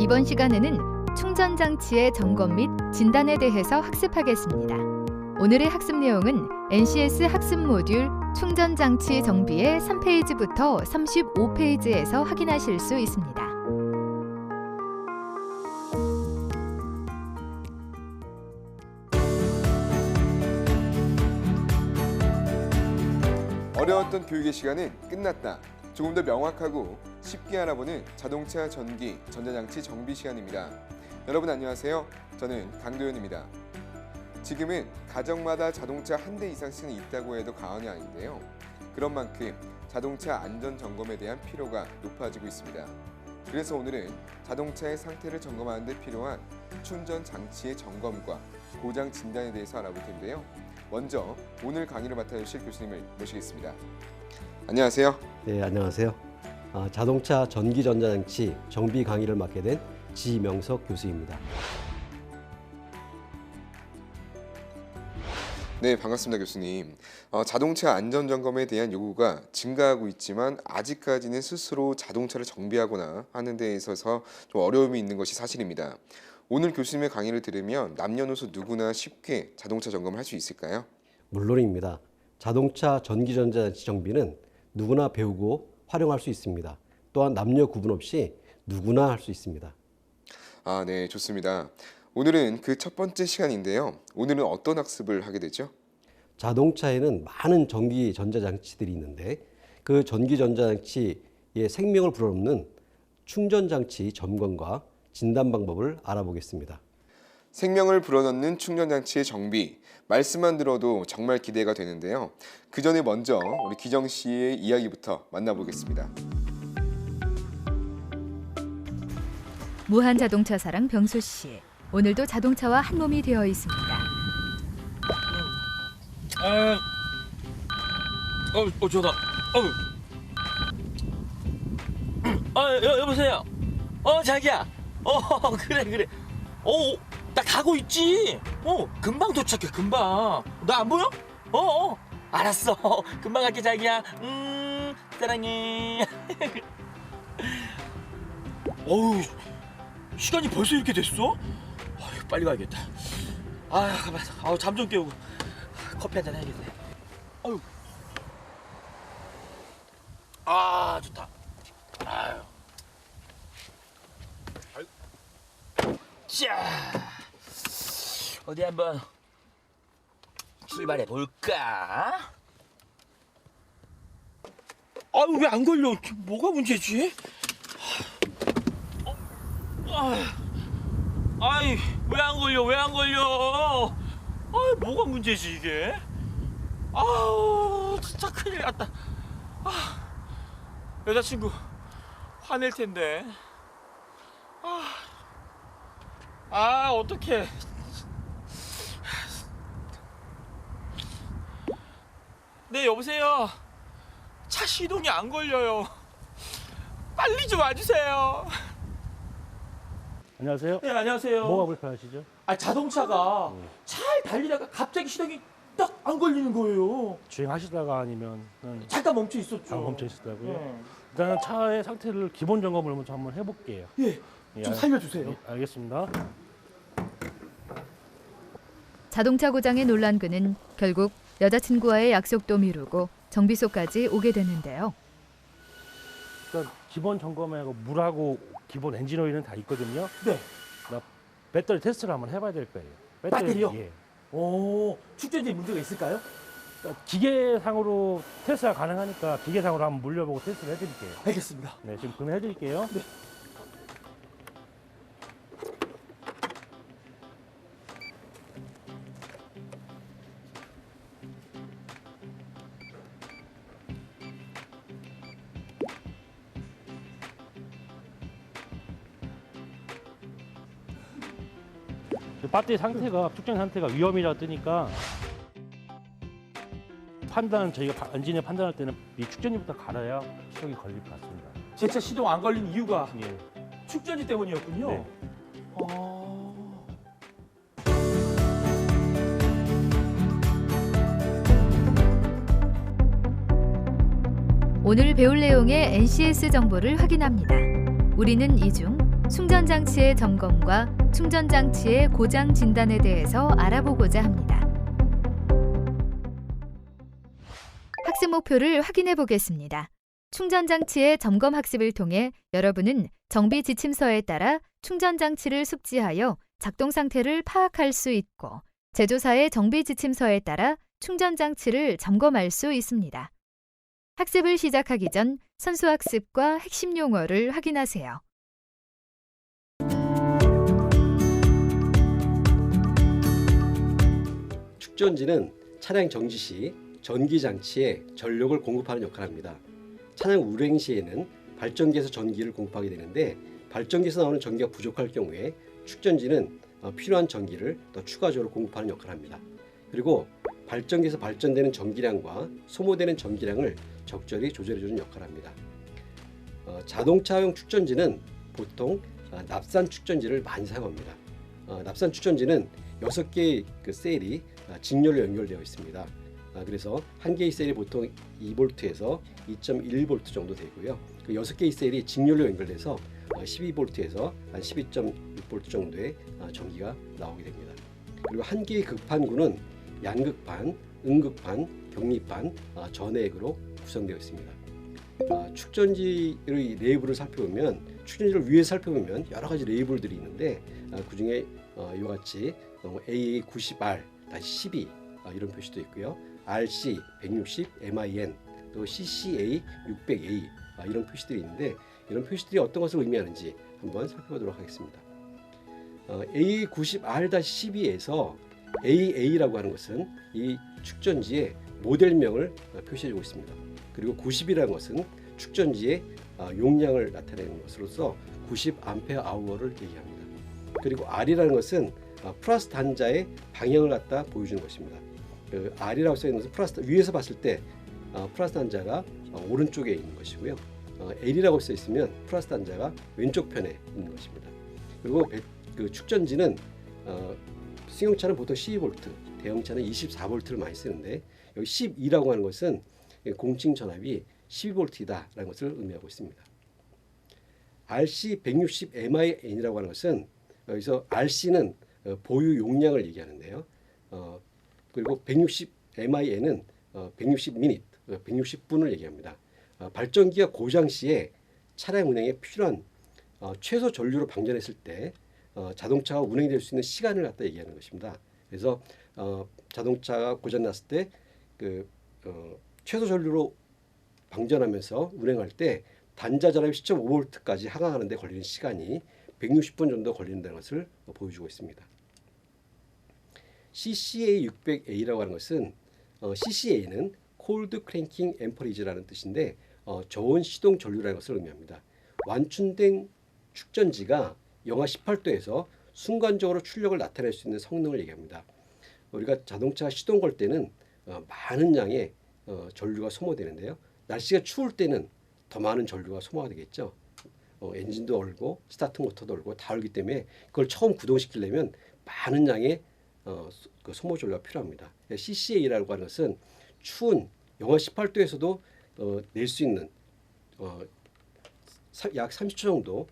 이번 시간에는 충전 장치의 점검 및 진단에 대해서 학습하겠습니다. 오늘의 학습 내용은 NCS 학습 모듈 충전 장치 정비의 3페이지부터 35페이지에서 확인하실 수 있습니다. 어려웠던 교육의 시간은 끝났다. 조금 더 명확하고 쉽게 알아보는 자동차 전기, 전자장치 정비 시간입니다. 여러분 안녕하세요. 저는 강도현입니다. 지금은 가정마다 자동차 한 대 이상씩은 있다고 해도 과언이 아닌데요. 그런 만큼 자동차 안전 점검에 대한 필요가 높아지고 있습니다. 그래서 오늘은 자동차의 상태를 점검하는 데 필요한 충전 장치의 점검과 고장 진단에 대해서 알아볼 텐데요. 먼저 오늘 강의를 맡아주실 교수님을 모시겠습니다. 안녕하세요. 네, 안녕하세요. 자동차 전기 전자장치 정비 강의를 맡게 된 지명석 교수입니다. 네, 반갑습니다, 교수님. 자동차 안전 점검에 대한 요구가 증가하고 있지만 아직까지는 스스로 자동차를 정비하거나 하는 데 있어서 좀 어려움이 있는 것이 사실입니다. 오늘 교수님의 강의를 들으면 남녀노소 누구나 쉽게 자동차 점검을 할 수 있을까요? 물론입니다. 자동차 전기 전자장치 정비는 누구나 배우고 활용할 수 있습니다. 또한 남녀 구분 없이 누구나 할 수 있습니다. 네, 좋습니다. 오늘은 그 첫 번째 시간인데요. 오늘은 어떤 학습을 하게 되죠? 자동차에는 많은 전기 전자장치들이 있는데 그 전기 전자장치의 생명을 불어넣는 충전장치 점검과 진단 방법을 알아보겠습니다. 생명을 불어넣는 충전장치의 정비, 말씀만 들어도 정말 기대가 되는데요. 그 전에 먼저 우리 기정 씨의 이야기부터 만나보겠습니다. 무한 자동차 사랑 병수 씨. 오늘도 자동차와 한 몸이 되어 있습니다. 좋다. 여보세요. 자기야. 그래. 나 가고 있지. 금방 도착해, 금방. 너 안 보여? 알았어. 금방 갈게, 자기야. 사랑해. 시간이 벌써 이렇게 됐어? 빨리 가야겠다. 가만. 잠 좀 깨우고 커피 한잔 해야겠네. 좋다. 자, 어디 한번 출발해 볼까? 왜 안 걸려? 뭐가 문제지? 왜 안 걸려? 뭐가 문제지 이게? 진짜 큰일 났다. 여자친구 화낼 텐데. 어떡해. 네, 여보세요. 차 시동이 안 걸려요. 빨리 좀 와주세요. 안녕하세요. 네, 안녕하세요. 뭐가 불편하시죠? 자동차가 잘 달리다가 갑자기 시동이 딱 안 걸리는 거예요. 주행하시다가 아니면 잠깐 멈춰 있었죠. 멈춰 있었다고요? 일단 차의 상태를 기본 점검을 먼저 한번 해볼게요. 좀 살려주세요. 알겠습니다. 자동차 고장의 논란그는 결국 여자친구와의 약속도 미루고 정비소까지 오게 되는데요. 일단 기본 점검하고 물하고 기본 엔진 오일은 다 있거든요. 네. 배터리 테스트를 한번 해봐야 될 거예요. 배터리요? 예. 축전지에 문제가 있을까요? 그러니까 기계상으로 테스트가 가능하니까 기계상으로 한번 물려보고 테스트를 해드릴게요. 알겠습니다. 네, 지금 구매해드릴게요. 네. 배터리 상태가 축전 상태가 위험이라 뜨니까 저희가 엔진에 판단할 때는 이 축전지부터 갈아야 시동이 걸릴 것 같습니다. 제 차 시동 안 걸린 이유가 예. 축전지 때문이었군요. 네. 오늘 배울 내용의 NCS 정보를 확인합니다. 우리는 이 중 충전장치의 점검과 충전장치의 고장 진단에 대해서 알아보고자 합니다. 학습 목표를 확인해 보겠습니다. 충전장치의 점검 학습을 통해 여러분은 정비 지침서에 따라 충전장치를 숙지하여 작동 상태를 파악할 수 있고 제조사의 정비 지침서에 따라 충전장치를 점검할 수 있습니다. 학습을 시작하기 전 선수학습과 핵심 용어를 확인하세요. 축전지는 차량 정지 시 전기 장치에 전력을 공급하는 역할을 합니다. 차량 운행 시에는 발전기에서 전기를 공급하게 되는데 발전기에서 나오는 전기가 부족할 경우에 축전지는 필요한 전기를 더 추가적으로 공급하는 역할을 합니다. 그리고 발전기에서 발전되는 전기량과 소모되는 전기량을 적절히 조절해주는 역할을 합니다. 자동차용 축전지는 보통 납산 축전지를 많이 사용합니다. 납산 축전지는 6개의 셀이 직렬로 연결되어 있습니다. 그래서 한 개의 셀이 보통 2V에서 2.1V 정도 되고요. 그 6개의 셀이 직렬로 연결돼서 12V에서 한 12.6V 정도의 전기가 나오게 됩니다. 그리고 한 개의 극판구는 양극판, 음극판, 격리판, 전해액으로 구성되어 있습니다. 축전지의 내부를 살펴보면 축전지를 위에서 살펴보면 여러 가지 레이블들이 있는데 그 중에 이와 같이 AA90R-12 이런 표시도 있고요. RC 160 MIN 또 CCA 600A 이런 표시들이 있는데 이런 표시들이 어떤 것을 의미하는지 한번 살펴보도록 하겠습니다. AA90R-12에서 AA라고 하는 것은 이 축전지의 모델명을 표시해주고 있습니다. 그리고 90이라는 것은 축전지의 용량을 나타내는 것으로서 90A/h를 얘기합니다. 그리고 R이라는 것은 플러스 단자의 방향을 갖다 보여주는 것입니다. 그 R이라고 써 있는 것은 플러스 위에서 봤을 때 플러스 단자가 오른쪽에 있는 것이고요. L이라고 써 있으면 플러스 단자가 왼쪽 편에 있는 것입니다. 그리고 그 축전지는 승용차는 보통 12V, 대형차는 24V를 많이 쓰는데 여기 12라고 하는 것은 공칭 전압이 12V다라는 것을 의미하고 있습니다. RC160MIN이라고 하는 것은 여기서 RC는 보유 용량을 얘기하는데요. 그리고 160MIN은 160min, 160분을 얘기합니다. 발전기가 고장 시에 차량 운행에 필요한 최소 전류로 방전했을 때 자동차가 운행될 수 있는 시간을 갖다 얘기하는 것입니다. 그래서 자동차가 고장 났을 때 최소 전류로 방전하면서 운행할 때 단자 전압이 10.5V까지 하강하는 데 걸리는 시간이 160분 정도 걸린다는 것을 보여주고 있습니다. CCA 600A라고 하는 것은 CCA는 Cold Cranking Amperage라는 뜻인데 저온 시동 전류라는 것을 의미합니다. 완충된 축전지가 영하 18도에서 순간적으로 출력을 나타낼 수 있는 성능을 얘기합니다. 우리가 자동차 시동 걸 때는 많은 양의 전류가 소모되는데요. 날씨가 추울 때는 더 많은 전류가 소모가 되겠죠. 엔진도 얼고 스타트 모터도 얼고 다 얼기 때문에 그걸 처음 구동시키려면 많은 양의 그 소모 전류가 필요합니다. CCA라고 하는 것은 추운 영하 18도에서도 낼 수 있는 약 30초 정도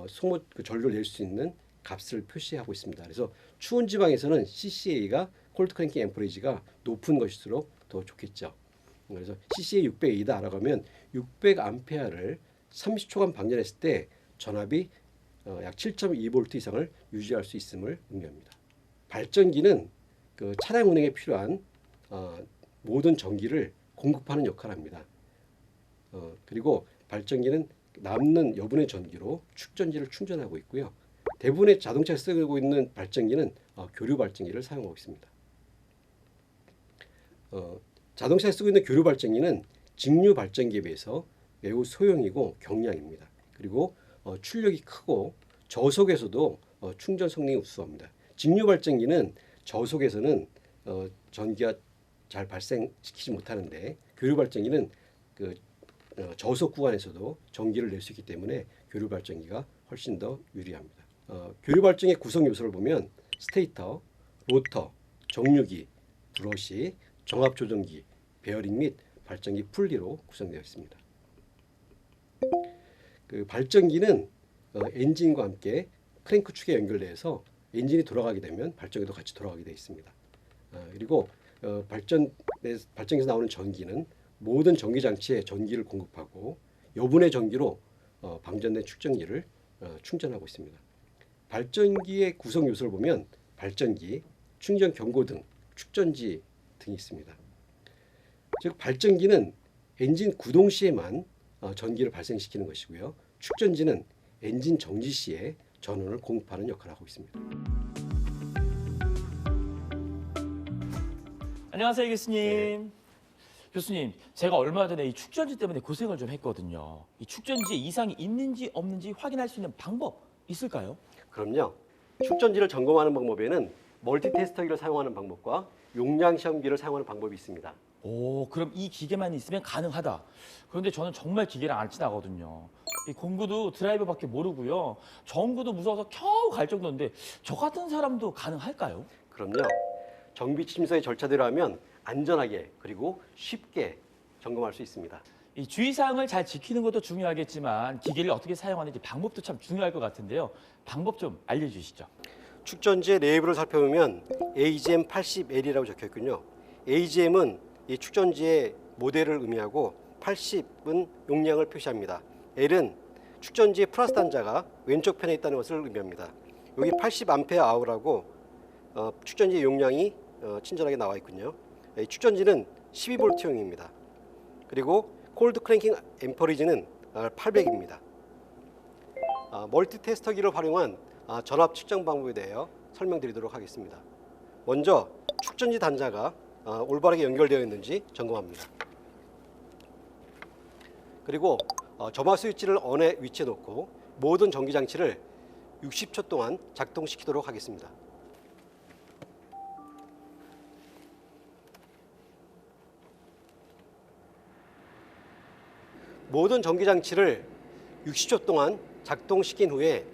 소모 전류를 낼 수 있는 값을 표시하고 있습니다. 그래서 추운 지방에서는 CCA가 콜드 크랭킹 앰퍼리지가 높은 것일수록 더 좋겠죠. 그래서 CCA 600A다라고 하면 600A를 30초간 방전했을 때 전압이 약 7.2V 이상을 유지할 수 있음을 의미합니다. 발전기는 그 차량 운행에 필요한 모든 전기를 공급하는 역할을 합니다. 그리고 발전기는 남는 여분의 전기로 축전지를 충전하고 있고요. 대부분의 자동차에 쓰고 있는 발전기는 교류 발전기를 사용하고 있습니다. 자동차에 쓰고 있는 교류 발전기는 직류 발전기에 비해서 매우 소형이고 경량입니다. 그리고 출력이 크고 저속에서도 충전 성능이 우수합니다. 직류 발전기는 저속에서는 전기가 잘 발생시키지 못하는데 교류 발전기는 그 저속 구간에서도 전기를 낼 수 있기 때문에 교류 발전기가 훨씬 더 유리합니다. 교류 발전기의 구성 요소를 보면 스테이터, 로터, 정류기, 브러시, 정압 조정기, 베어링 및 발전기 풀리로 구성되어 있습니다. 그 발전기는 엔진과 함께 크랭크 축에 연결돼서 엔진이 돌아가게 되면 발전기도 같이 돌아가게 되어 있습니다. 그리고 발전기에서 나오는 전기는 모든 전기 장치에 전기를 공급하고 여분의 전기로 방전된 축전기를 충전하고 있습니다. 발전기의 구성 요소를 보면 발전기, 충전 경고등, 축전지 등이 있습니다. 즉 발전기는 엔진 구동 시에만 전기를 발생시키는 것이고요. 축전지는 엔진 정지 시에 전원을 공급하는 역할을 하고 있습니다. 안녕하세요, 교수님. 교수님, 제가 얼마 전에 이 축전지 때문에 고생을 좀 했거든요. 이 축전지에 이상이 있는지 없는지 확인할 수 있는 방법 있을까요? 그럼요. 축전지를 점검하는 방법에는 멀티테스터기를 사용하는 방법과 용량 시험기를 사용하는 방법이 있습니다. 오, 그럼 이 기계만 있으면 가능하다. 그런데 저는 정말 기계랑 안 친하거든요. 이 공구도 드라이버밖에 모르고요. 전구도 무서워서 겨우 갈 정도인데 저 같은 사람도 가능할까요? 그럼요. 정비 심사의 절차대로 하면 안전하게 그리고 쉽게 점검할 수 있습니다. 이 주의사항을 잘 지키는 것도 중요하겠지만 기계를 어떻게 사용하는지 방법도 참 중요할 것 같은데요. 방법 좀 알려주시죠. 축전지의 내부를 살펴보면 AGM 80L이라고 적혀 있군요. AGM은 이 축전지의 모델을 의미하고 80은 용량을 표시합니다. L은 축전지의 플러스 단자가 왼쪽 편에 있다는 것을 의미합니다. 여기 80A/h라고 축전지의 용량이 친절하게 나와 있군요. 이 축전지는 12V용입니다. 그리고 콜드 크랭킹 앰퍼리지는 800입니다. 멀티 테스터기를 활용한 전압 측정 방법에 대하여 설명드리도록 하겠습니다. 먼저 축전지 단자가 올바르게 연결되어 있는지 점검합니다. 그리고 점화 스위치를 언에 위치해 놓고 모든 전기 장치를 60초 동안 작동시키도록 하겠습니다. 모든 전기 장치를 60초 동안 작동시킨 후에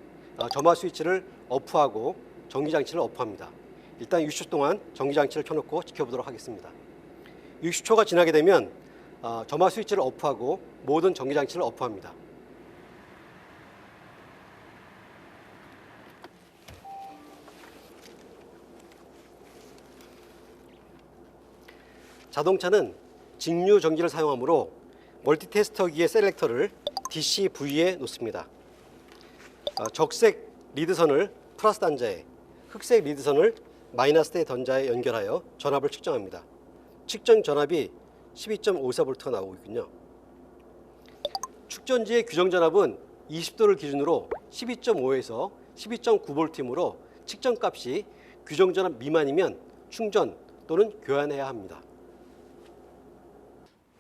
점화 스위치를 오프하고 전기 장치를 오프합니다. 일단 60초 동안 전기 장치를 켜놓고 지켜보도록 하겠습니다. 60초가 지나게 되면 점화 스위치를 오프하고 모든 전기 장치를 오프합니다. 자동차는 직류 전기를 사용하므로 멀티테스터기의 셀렉터를 DCV에 놓습니다. 적색 리드선을 플러스 단자에, 흑색 리드선을 마이너스 단자에 연결하여 전압을 측정합니다. 측정 전압이 12.54V가 나오고 있군요. 축전지의 규정 전압은 20도를 기준으로 12.5에서 12.9V이므로 측정값이 규정 전압 미만이면 충전 또는 교환해야 합니다.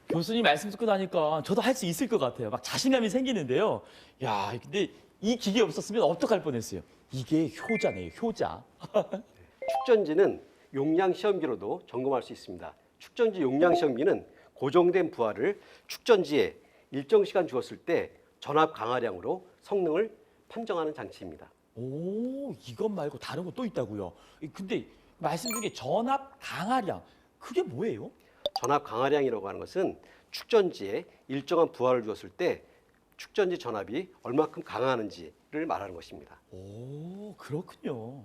교수님 말씀 듣고 나니까 저도 할 수 있을 것 같아요. 막 자신감이 생기는데요. 야, 근데 이 기계 없었으면 어떡할 뻔했어요. 이게 효자네요, 효자. 축전지는 용량 시험기로도 점검할 수 있습니다. 축전지 용량 시험기는 고정된 부하를 축전지에 일정 시간 주었을 때 전압 강화량으로 성능을 판정하는 장치입니다. 오, 이것 말고 다른 거 또 있다고요. 근데 말씀 중에 전압 강화량, 그게 뭐예요? 전압 강화량이라고 하는 것은 축전지에 일정한 부하를 주었을 때 축전지 전압이 얼마큼 강하는지를 말하는 것입니다. 오, 그렇군요.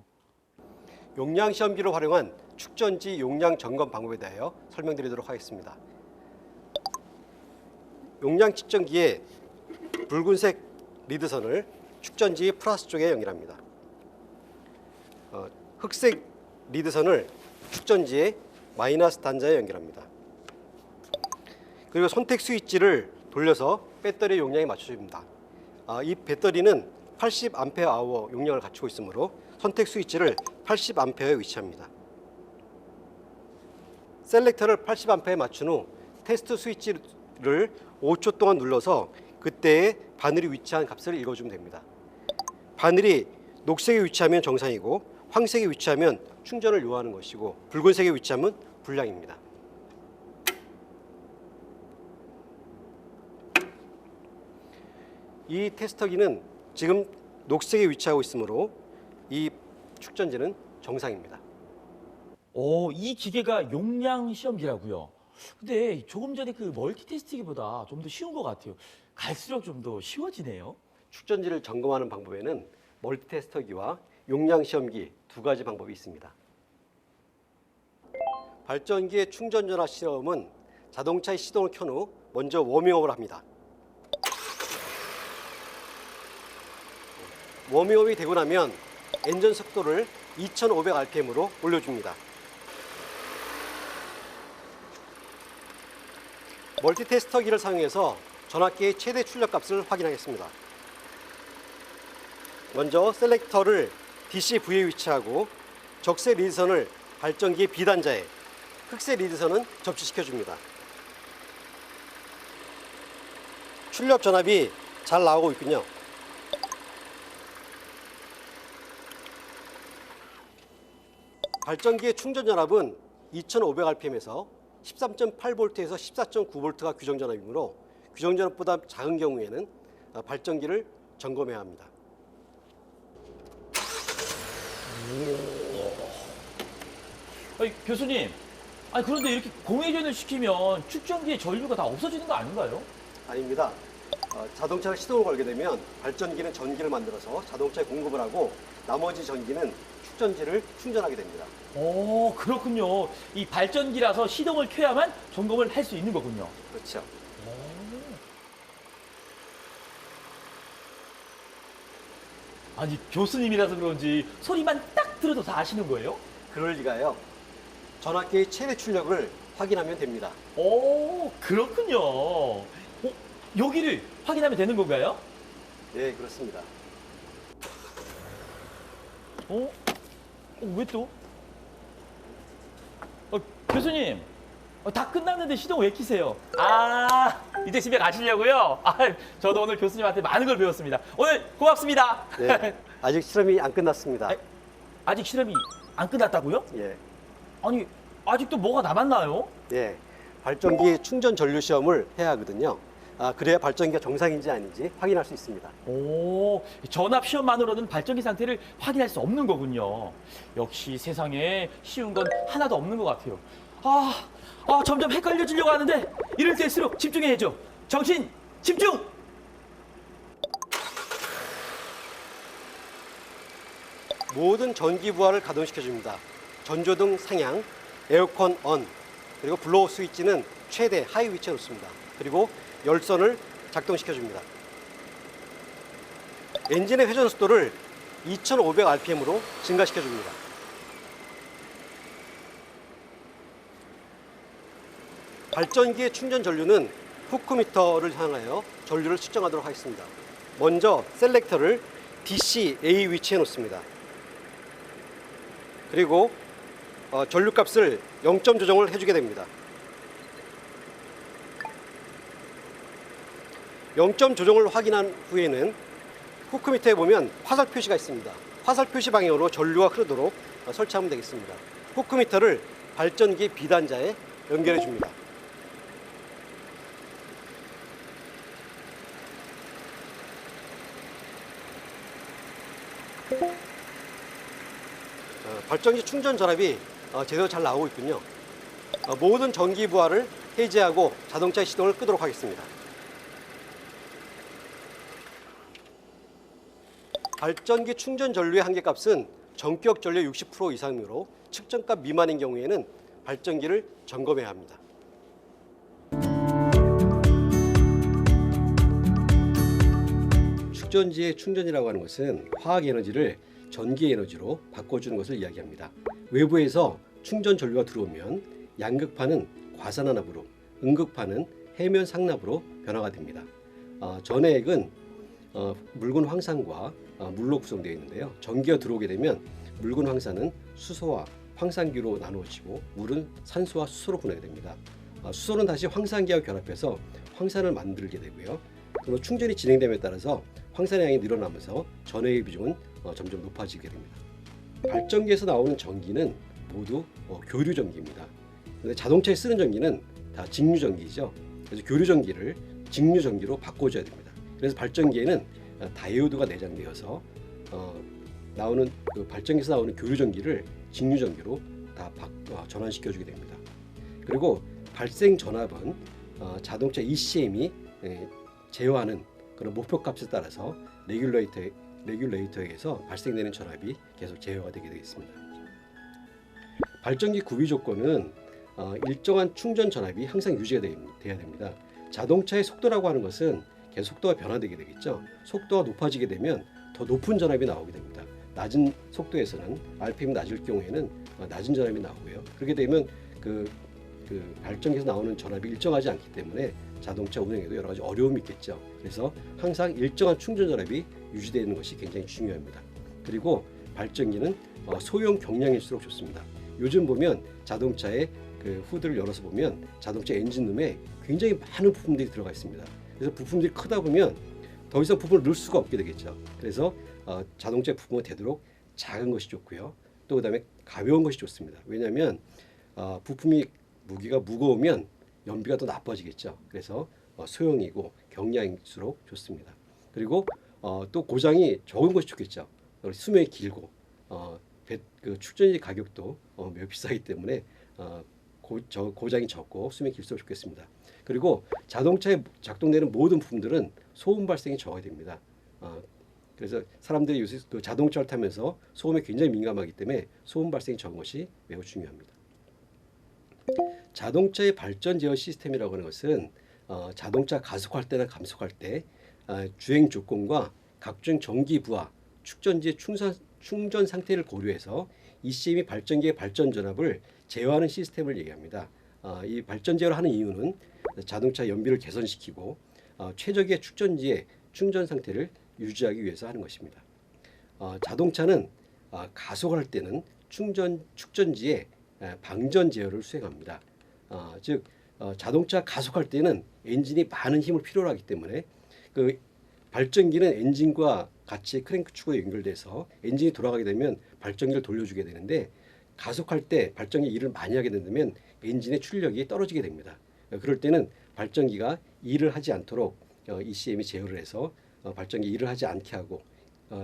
용량 시험기를 활용한 축전지 용량 점검 방법에 대하여 설명드리도록 하겠습니다. 용량 측정기에 붉은색 리드선을 축전지 플러스 쪽에 연결합니다. 흑색 리드선을 축전지의 마이너스 단자에 연결합니다. 그리고 선택 스위치를 돌려서 배터리 용량에 맞춰줍니다. 이 배터리는 80Ah 용량을 갖추고 있으므로 선택 스위치를 80A에 위치합니다. 셀렉터를 80A에 맞춘 후 테스트 스위치를 5초 동안 눌러서 그때의 바늘이 위치한 값을 읽어주면 됩니다. 바늘이 녹색에 위치하면 정상이고 황색에 위치하면 충전을 요하는 것이고 붉은색에 위치하면 불량입니다. 이 테스터기는 지금 녹색에 위치하고 있으므로 이 축전지는 정상입니다. 오, 이 기계가 용량 시험기라고요. 근데 조금 전에 그 멀티 테스트기보다 좀 더 쉬운 것 같아요. 갈수록 좀 더 쉬워지네요. 축전지를 점검하는 방법에는 멀티테스터기와 용량 시험기 두 가지 방법이 있습니다. 발전기의 충전 전화 시험은 자동차의 시동을 켠 후 먼저 워밍업을 합니다. 워밍업이 되고 나면 엔진 속도를 2500rpm으로 올려줍니다. 멀티테스터기를 사용해서 전압기의 최대 출력값을 확인하겠습니다. 먼저 셀렉터를 DCV에 위치하고 적세 리드선을 발전기의 B단자에, 흑세 리드선은 접지시켜줍니다. 출력 전압이 잘 나오고 있군요. 발전기의 충전 전압은 2500rpm에서 13.8V에서 14.9V가 규정 전압이므로 규정 전압보다 작은 경우에는 발전기를 점검해야 합니다. 아니, 교수님, 아니 그런데 이렇게 공회전을 시키면 축전기의 전류가 다 없어지는 거 아닌가요? 아닙니다. 자동차가 시동을 걸게 되면 발전기는 전기를 만들어서 자동차에 공급을 하고 나머지 전기는 축전지를 충전하게 됩니다. 오, 그렇군요. 이 발전기라서 시동을 켜야만 점검을 할 수 있는 거군요. 그렇죠. 아니, 교수님이라서 그런지 소리만 딱 들어도 다 아시는 거예요? 그럴 리가요. 전압기의 최대 출력을 확인하면 됩니다. 오, 그렇군요. 여기를 확인하면 되는 건가요? 네, 그렇습니다. 왜 또? 교수님, 다 끝났는데 시동 왜 키세요? 아, 이제 집에 가시려고요? 아, 저도 오늘 교수님한테 많은 걸 배웠습니다. 오늘 고맙습니다. 네, 아직 실험이 안 끝났습니다. 아직 실험이 안 끝났다고요? 예, 아니, 아직도 뭐가 남았나요? 예, 발전기 충전 전류 시험을 해야 하거든요. 그래야 발전기가 정상인지 아닌지 확인할 수 있습니다. 오, 전압 시험만으로는 발전기 상태를 확인할 수 없는 거군요. 역시 세상에 쉬운 건 하나도 없는 것 같아요. 점점 헷갈려지려고 하는데 이럴 때일수록 집중해야죠. 정신 집중! 모든 전기 부하를 가동시켜줍니다. 전조등 상향, 에어컨 on, 그리고 블로어 스위치는 최대 하이 위치에 놓습니다. 그리고 열선을 작동시켜줍니다. 엔진의 회전 속도를 2500rpm으로 증가시켜줍니다. 발전기의 충전 전류는 후크미터를 향하여 전류를 측정하도록 하겠습니다. 먼저 셀렉터를 DCA 위치에 놓습니다. 그리고 전류값을 0점 조정을 해주게 됩니다. 0점 조정을 확인한 후에는 후크미터에 보면 화살 표시가 있습니다. 화살 표시 방향으로 전류가 흐르도록 설치하면 되겠습니다. 후크미터를 발전기 B단자에 연결해 줍니다. 발전기 충전 전압이 제대로 잘 나오고 있군요. 모든 전기 부하를 해제하고 자동차 시동을 끄도록 하겠습니다. 발전기 충전 전류의 한계값은 전격 전류 60% 이상이므로 측정값 미만인 경우에는 발전기를 점검해야 합니다. 축전지의 충전이라고 하는 것은 화학 에너지를 전기 에너지로 바꿔주는 것을 이야기합니다. 외부에서 충전 전류가 들어오면 양극판은 과산화납으로, 음극판은 해면 상납으로 변화가 됩니다. 전해액은 묽은 황산과 물로 구성되어 있는데요. 전기가 들어오게 되면 묽은 황산은 수소와 황산기로 나누어지고 물은 산소와 수소로 분해가 됩니다. 수소는 다시 황산기와 결합해서 황산을 만들게 되고요. 그리고 충전이 진행됨에 따라서 황산의 양이 늘어나면서 전해의 비중은 점점 높아지게 됩니다. 발전기에서 나오는 전기는 모두 교류 전기입니다. 그런데 자동차에 쓰는 전기는 다 직류 전기죠. 그래서 교류 전기를 직류 전기로 바꿔줘야 됩니다. 그래서 발전기에는 다이오드가 내장되어서 나오는 발전기에서 나오는 교류 전기를 직류 전기로 다 전환시켜주게 됩니다. 그리고 발생 전압은 자동차 ECM이 제어하는 그런 목표값에 따라서 레귤레이터에서 발생되는 전압이 계속 제어가 되게 되겠습니다. 발전기 구비 조건은 일정한 충전 전압이 항상 유지가 돼야 됩니다. 자동차의 속도라고 하는 것은 계속 속도가 변화되게 되겠죠. 속도가 높아지게 되면 더 높은 전압이 나오게 됩니다. 낮은 속도에서는 RPM이 낮을 경우에는 낮은 전압이 나오고요. 그렇게 되면 그 발전기에서 나오는 전압이 일정하지 않기 때문에 자동차 운행에도 여러 가지 어려움이 있겠죠. 그래서 항상 일정한 충전 전압이 유지되는 것이 굉장히 중요합니다. 그리고 발전기는 소형 경량일수록 좋습니다. 요즘 보면 자동차의 그 후드를 열어서 보면 자동차 엔진룸에 굉장히 많은 부품들이 들어가 있습니다. 그래서 부품들이 크다 보면 더 이상 부품을 넣을 수가 없게 되겠죠. 그래서 자동차 부품은 되도록 작은 것이 좋고요. 또 그다음에 가벼운 것이 좋습니다. 왜냐하면 부품이 무게가 무거우면 연비가 더 나빠지겠죠. 그래서 소형이고 경량일수록 좋습니다. 그리고 또 고장이 적은 것이 좋겠죠. 수명이 길고 그 축전지 가격도 매우 비싸기 때문에 고장이 적고 수명이 길수록 좋겠습니다. 그리고 자동차에 작동되는 모든 부품들은 소음 발생이 적어야 됩니다. 그래서 사람들이 요새 그 자동차를 타면서 소음에 굉장히 민감하기 때문에 소음 발생이 적은 것이 매우 중요합니다. 자동차의 발전 제어 시스템이라고 하는 것은 자동차 가속할 때나 감속할 때 주행 조건과 각종 전기 부하, 축전지의 충전 상태를 고려해서 ECM이 발전기의 발전 전압을 제어하는 시스템을 얘기합니다. 이 발전 제어를 하는 이유는 자동차 연비를 개선시키고 최적의 축전지의 충전 상태를 유지하기 위해서 하는 것입니다. 자동차는 가속할 때는 축전지의 방전 제어를 수행합니다. 즉 자동차 가속할 때는 엔진이 많은 힘을 필요로 하기 때문에 그 발전기는 엔진과 같이 크랭크 축으로 연결돼서 엔진이 돌아가게 되면 발전기를 돌려주게 되는데 가속할 때 발전기 일을 많이 하게 된다면 엔진의 출력이 떨어지게 됩니다. 그럴 때는 발전기가 일을 하지 않도록 ECM이 제어를 해서 발전기 일을 하지 않게 하고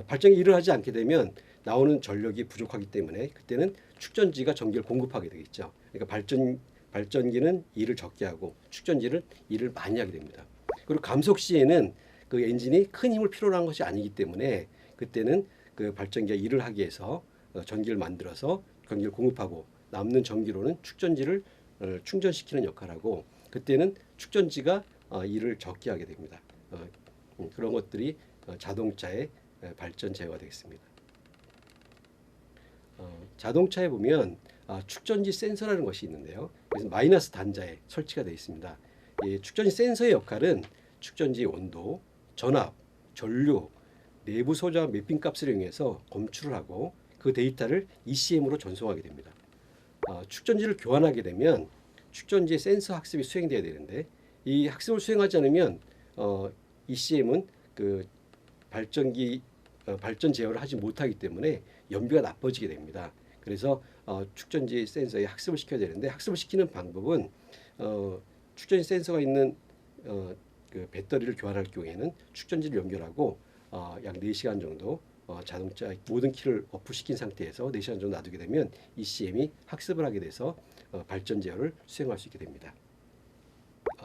발전기 일을 하지 않게 되면 나오는 전력이 부족하기 때문에 그때는 축전지가 전기를 공급하게 되겠죠. 그러니까 발전기는 일을 적게 하고 축전지는 일을 많이 하게 됩니다. 그리고 감속 시에는 그 엔진이 큰 힘을 필요로 한 것이 아니기 때문에 그때는 그 발전기가 일을 하기 위해서 전기를 만들어서 전기를 공급하고 남는 전기로는 축전지를 충전시키는 역할을 하고 그때는 축전지가 일을 적게 하게 됩니다. 그런 것들이 자동차의 발전 제어가 되겠습니다. 자동차에 보면 축전지 센서라는 것이 있는데요. 그래서 마이너스 단자에 설치가 되어 있습니다. 이 축전지 센서의 역할은 축전지 온도, 전압, 전류, 내부 소자 매핑 값을 이용해서 검출을 하고 그 데이터를 ECM으로 전송하게 됩니다. 축전지를 교환하게 되면 축전지의 센서 학습이 수행돼야 되는데 이 학습을 수행하지 않으면 ECM은 그 발전기 발전 제어를 하지 못하기 때문에 연비가 나빠지게 됩니다. 그래서 축전지 센서에 학습을 시켜야 되는데 학습을 시키는 방법은 축전지 센서가 있는 그 배터리를 교환할 경우에는 축전지를 연결하고 약 4시간 정도 자동차 모든 키를 오프시킨 상태에서 4시간 정도 놔두게 되면 ECM이 학습을 하게 돼서 발전 제어를 수행할 수 있게 됩니다.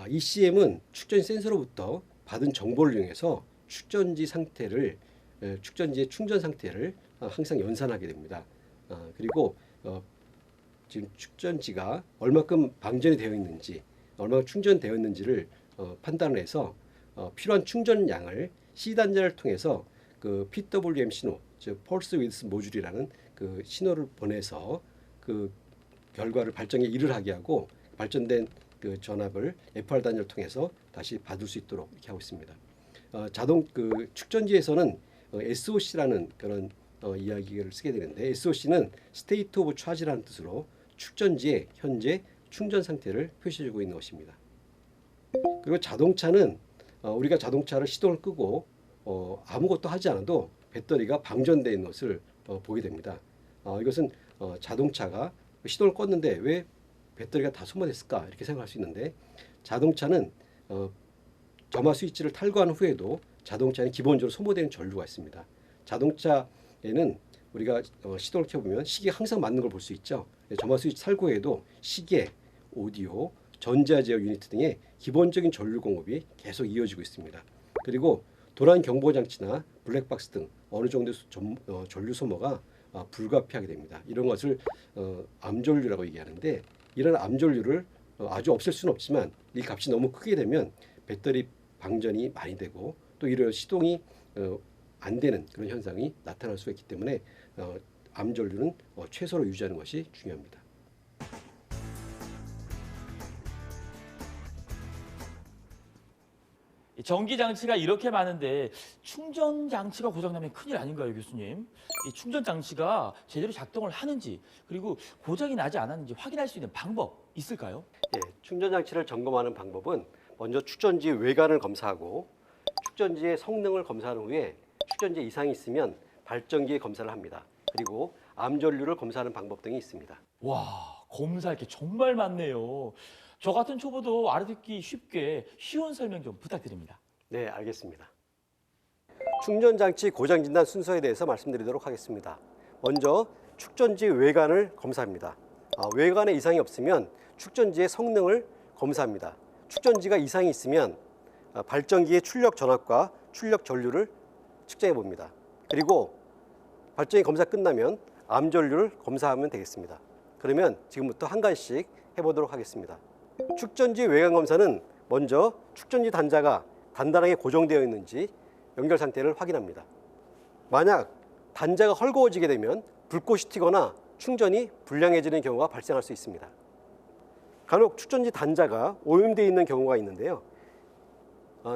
ECM은 축전지 센서로부터 받은 정보를 이용해서 축전지의 충전 상태를 항상 연산하게 됩니다. 그리고 지금 축전지가 얼마큼 방전이 되어 있는지, 얼마나 충전되어 있는지를 판단을 해서 필요한 충전량을 C 단자를 통해서 그 PWM 신호, 즉 펄스 위드스 모듈이라는 그 신호를 보내서 그 결과를 발전기에 일을 하게 하고 발전된 그 전압을 FR 단자를 통해서 다시 받을 수 있도록 이렇게 하고 있습니다. 그 축전지에서는 SOC라는 그런 이야기를 쓰게 되는데 SOC는 스테이트 오브 차지라는 뜻으로 축전지의 현재 충전 상태를 표시해주고 있는 것입니다. 그리고 자동차는 우리가 자동차를 시동을 끄고 아무것도 하지 않아도 배터리가 방전되어 있는 것을 보게 됩니다. 이것은 자동차가 시동을 껐는데 왜 배터리가 다 소모됐을까 이렇게 생각할 수 있는데 자동차는 점화 스위치를 탈거한 후에도 자동차는 기본적으로 소모되는 전류가 있습니다. 자동차에는 우리가 시동을 켜보면 시계가 항상 맞는 걸 볼 수 있죠. 점화 스위치 탈거에도 시계, 오디오, 전자 제어 유니트 등의 기본적인 전류 공급이 계속 이어지고 있습니다. 그리고 도난 경보 장치나 블랙박스 등 어느 정도 전류 소모가 불가피하게 됩니다. 이런 것을 암전류라고 얘기하는데, 이런 암전류를 아주 없앨 수는 없지만 이 값이 너무 크게 되면 배터리 방전이 많이 되고 또 이런 시동이 안 되는 그런 현상이 나타날 수가 있기 때문에 암전류는 최소로 유지하는 것이 중요합니다. 이 전기 장치가 이렇게 많은데 충전 장치가 고장나면 큰일 아닌가요, 교수님? 이 충전 장치가 제대로 작동을 하는지, 그리고 고장이 나지 않았는지 확인할 수 있는 방법 있을까요? 예, 충전 장치를 점검하는 방법은 먼저 축전지 외관을 검사하고 축전지의 성능을 검사한 후에 축전지에 이상이 있으면 발전기에 검사를 합니다. 그리고 암전류를 검사하는 방법 등이 있습니다. 와, 검사할 게 정말 많네요. 저 같은 초보도 알아듣기 쉽게 쉬운 설명 좀 부탁드립니다. 네, 알겠습니다. 충전 장치 고장 진단 순서에 대해서 말씀드리도록 하겠습니다. 먼저 축전지 외관을 검사합니다. 외관에 이상이 없으면 축전지의 성능을 검사합니다. 축전지가 이상이 있으면 발전기의 출력 전압과 출력 전류를 측정해 봅니다. 그리고 발전기 검사 끝나면 암전류를 검사하면 되겠습니다. 그러면 지금부터 한 가지씩 해보도록 하겠습니다. 축전지 외관 검사는 먼저 축전지 단자가 단단하게 고정되어 있는지 연결 상태를 확인합니다. 만약 단자가 헐거워지게 되면 불꽃이 튀거나 충전이 불량해지는 경우가 발생할 수 있습니다. 간혹 축전지 단자가 오염되어 있는 경우가 있는데요.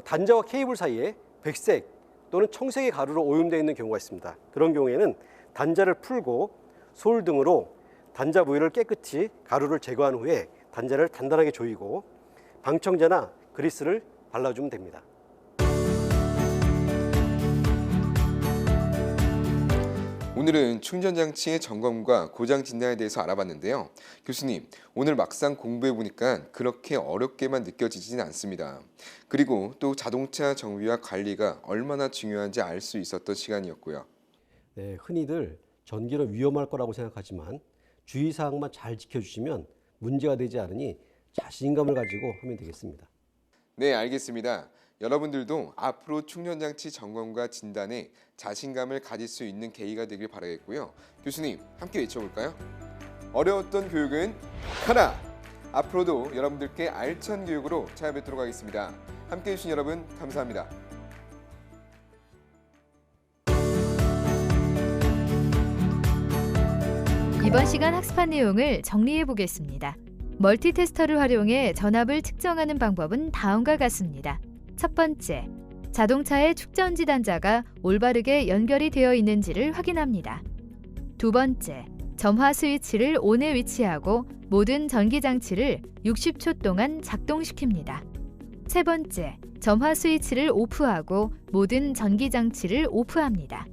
단자와 케이블 사이에 백색 또는 청색의 가루로 오염되어 있는 경우가 있습니다. 그런 경우에는 단자를 풀고 솔 등으로 단자 부위를 깨끗이 가루를 제거한 후에 단자를 단단하게 조이고 방청제나 그리스를 발라주면 됩니다. 오늘은 충전 장치의 점검과 고장 진단에 대해서 알아봤는데요. 교수님, 오늘 막상 공부해 보니까 그렇게 어렵게만 느껴지지는 않습니다. 그리고 또 자동차 정비와 관리가 얼마나 중요한지 알 수 있었던 시간이었고요. 네, 흔히들 전기는 위험할 거라고 생각하지만 주의사항만 잘 지켜주시면 문제가 되지 않으니 자신감을 가지고 하면 되겠습니다. 네, 알겠습니다. 여러분들도 앞으로 충전장치 점검과 진단에 자신감을 가질 수 있는 계기가 되길 바라겠고요. 교수님, 함께 외쳐볼까요? 어려웠던 교육은 하나! 앞으로도 여러분들께 알찬 교육으로 찾아뵙도록 하겠습니다. 함께해 주신 여러분 감사합니다. 이번 시간 학습한 내용을 정리해 보겠습니다. 멀티테스터를 활용해 전압을 측정하는 방법은 다음과 같습니다. 첫 번째, 자동차의 축전지 단자가 올바르게 연결이 되어 있는지를 확인합니다. 두 번째, 점화 스위치를 ON에 위치하고 모든 전기 장치를 60초 동안 작동시킵니다. 세 번째, 점화 스위치를 오프하고 모든 전기 장치를 오프합니다.